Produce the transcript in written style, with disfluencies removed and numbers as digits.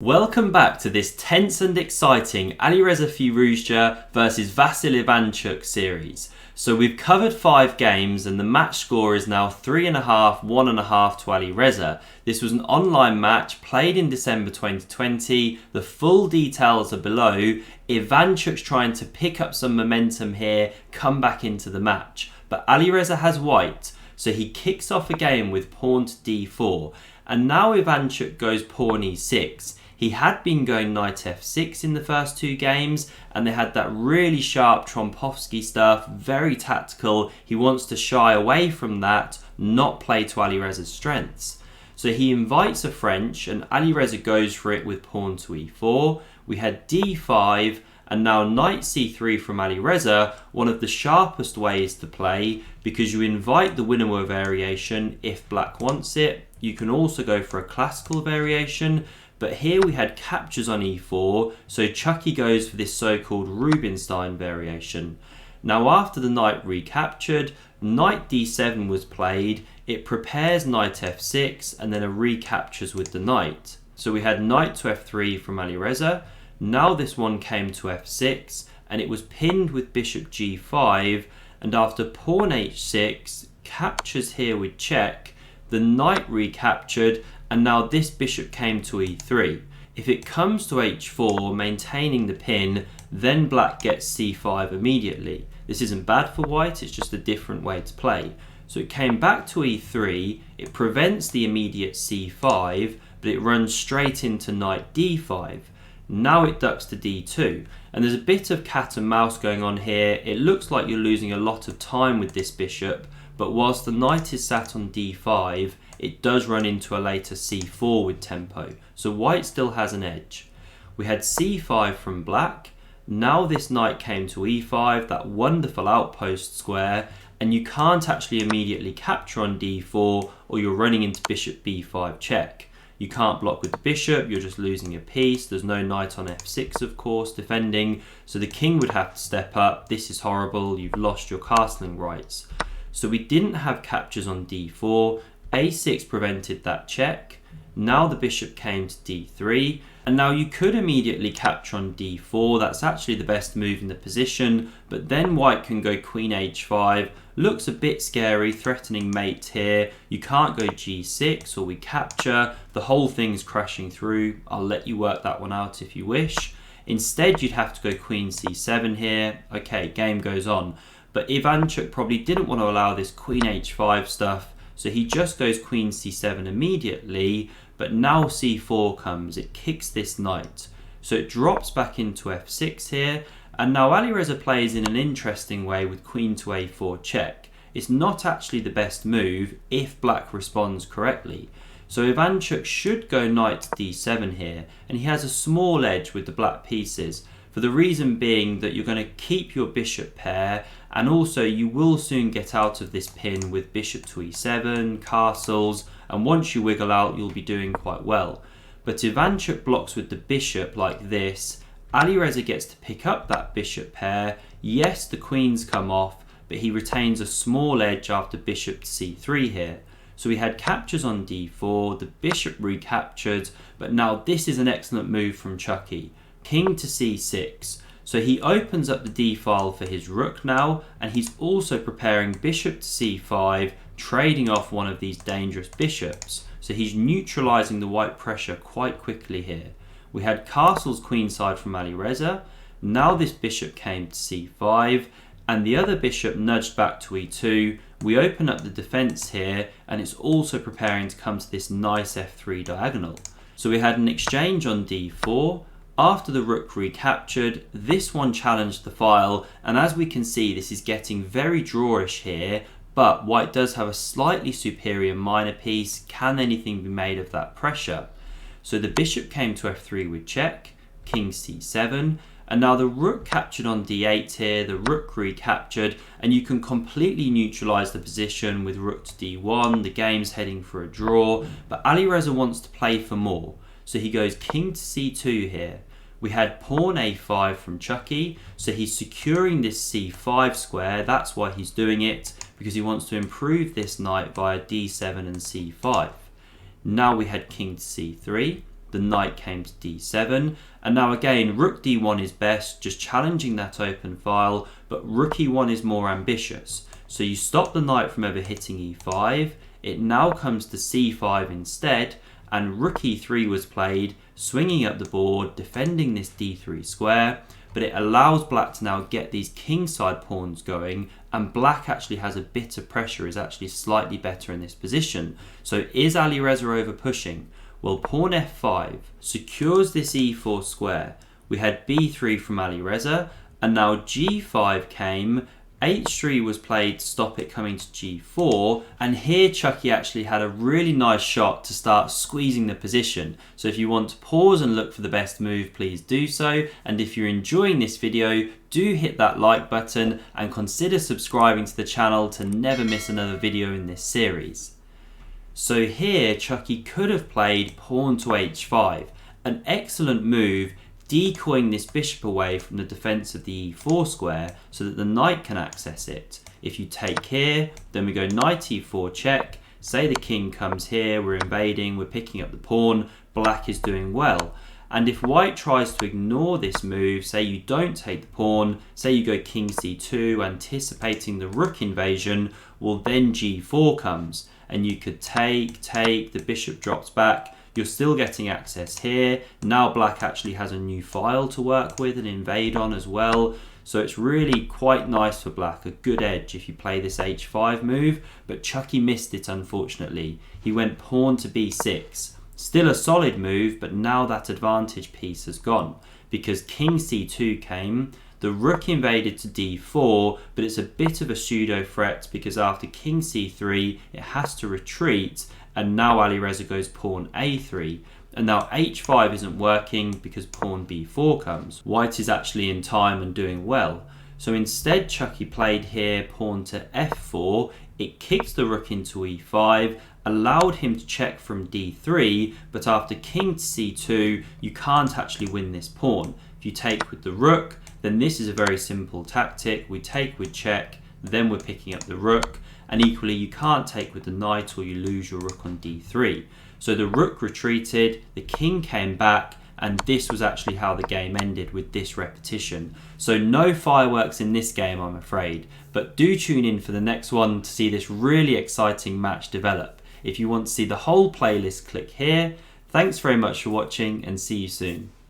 Welcome back to this tense and exciting Alireza Firouzja versus Vasyl Ivanchuk series. So we've covered 5 games and the match score is now 3.5, 1.5 to Alireza. This was an online match played in December 2020. The full details are below. Ivanchuk's trying to pick up some momentum here, come back into the match. But Alireza has white, so he kicks off a game with pawn to d4. And now Ivanchuk goes pawn e6. He had been going knight f6 in the first 2 games, and they had that really sharp Trompovsky stuff, very tactical. He wants to shy away from that, not play to Alireza's strengths. So he invites a French, and Alireza goes for it with pawn to e4. We had d5, and now knight c3 from Alireza, one of the sharpest ways to play, because you invite the winner variation if black wants it. You can also go for a classical variation, but here we had captures on e4, so Chucky goes for this so-called Rubinstein variation. Now after the knight recaptured, knight d7 was played, it prepares knight f6 and then a recaptures with the knight. So we had knight to f3 from Alireza, now this one came to f6 and it was pinned with bishop g5, and after pawn h6, captures here with check, the knight recaptured, and now this bishop came to e3. If it comes to h4, maintaining the pin, then black gets c5 immediately. This isn't bad for white, it's just a different way to play. So it came back to e3, it prevents the immediate c5, but it runs straight into knight d5. Now it ducks to d2, and there's a bit of cat and mouse going on here. It looks like you're losing a lot of time with this bishop, but whilst the knight is sat on d5, it does run into a later c4 with tempo, so white still has an edge. We had c5 from black, now this knight came to e5, that wonderful outpost square, and you can't actually immediately capture on d4 or you're running into bishop b5 check. You can't block with the bishop, you're just losing a piece, there's no knight on f6 of course defending, so the king would have to step up. This is horrible, you've lost your castling rights. So we didn't have captures on d4, a6 prevented that check, now the bishop came to d3, and now you could immediately capture on d4, that's actually the best move in the position, but then white can go queen h5, looks a bit scary, threatening mate here, you can't go g6 or we capture, the whole thing's crashing through. I'll let you work that one out if you wish. Instead you'd have to go queen c7 here, okay, game goes on. But Ivanchuk probably didn't want to allow this queen h5 stuff, so he just goes queen c7 immediately, but now c4 comes, it kicks this knight. So it drops back into f6 here, and now Alireza plays in an interesting way with queen to a4 check. It's not actually the best move if black responds correctly. So Ivanchuk should go knight to d7 here, and he has a small edge with the black pieces, for the reason being that you're going to keep your bishop pair, and also you will soon get out of this pin with bishop to e7, castles, and once you wiggle out you'll be doing quite well. But Ivanchuk blocks with the bishop like this, Alireza gets to pick up that bishop pair, yes the queens come off, but he retains a small edge after bishop to c3 here. So we had captures on d4, the bishop recaptured, but now this is an excellent move from Chucky. King to c6, so he opens up the d file for his rook now, and he's also preparing bishop to c5, trading off one of these dangerous bishops, so he's neutralizing the white pressure quite quickly here. We had castles queenside from Alireza, now this bishop came to c5, and the other bishop nudged back to e2. We open up the defense here, and it's also preparing to come to this nice f3 diagonal. So we had an exchange on d4, after the rook recaptured, this one challenged the file, and as we can see this is getting very drawish here, but white does have a slightly superior minor piece. Can anything be made of that pressure? So the bishop came to f3 with check, king c7, and now the rook captured on d8 here, the rook recaptured, and you can completely neutralize the position with rook to d1, the game's heading for a draw, but Alireza wants to play for more, so he goes king to c2 here. We had pawn a5 from Chucky, so he's securing this c5 square, that's why he's doing it, because he wants to improve this knight via d7 and c5. Now we had king to c3, the knight came to d7, and now again rook d1 is best, just challenging that open file, but rook e1 is more ambitious. So you stop the knight from ever hitting e5, it now comes to c5 instead, and rook e3 was played, swinging up the board, defending this d3 square, but it allows black to now get these kingside pawns going, and black actually has a bit of pressure, is actually slightly better in this position. So is Alireza over pushing? Well, pawn f5 secures this e4 square. We had b3 from Alireza, and now g5 came, h3 was played to stop it coming to g4, and here Chucky actually had a really nice shot to start squeezing the position. So if you want to pause and look for the best move, please do so, and if you're enjoying this video, do hit that like button and consider subscribing to the channel to never miss another video in this series. So here Chucky could have played pawn to h5, an excellent move, decoying this bishop away from the defense of the e4 square so that the knight can access it. If you take here, then we go knight e4 check, say the king comes here, we're invading, we're picking up the pawn, black is doing well. And if white tries to ignore this move, say you don't take the pawn, say you go king c2, anticipating the rook invasion, well then g4 comes, and you could take, the bishop drops back, you're still getting access here. Now black actually has a new file to work with and invade on as well. So it's really quite nice for black, a good edge if you play this h5 move, but Chucky missed it unfortunately. He went pawn to b6. Still a solid move, but now that advantage piece has gone because king c2 came, the rook invaded to d4, but it's a bit of a pseudo threat because after king c3 it has to retreat, and now Alireza goes pawn a3, and now h5 isn't working because pawn b4 comes. White is actually in time and doing well. So instead Chucky played here pawn to f4, it kicked the rook into e5, allowed him to check from d3, but after king to c2 you can't actually win this pawn. If you take with the rook, then this is a very simple tactic. We take with check, then we're picking up the rook, and equally you can't take with the knight or you lose your rook on d3. So the rook retreated, the king came back, and this was actually how the game ended with this repetition. So no fireworks in this game, I'm afraid, but do tune in for the next one to see this really exciting match develop. If you want to see the whole playlist, click here. Thanks very much for watching and see you soon.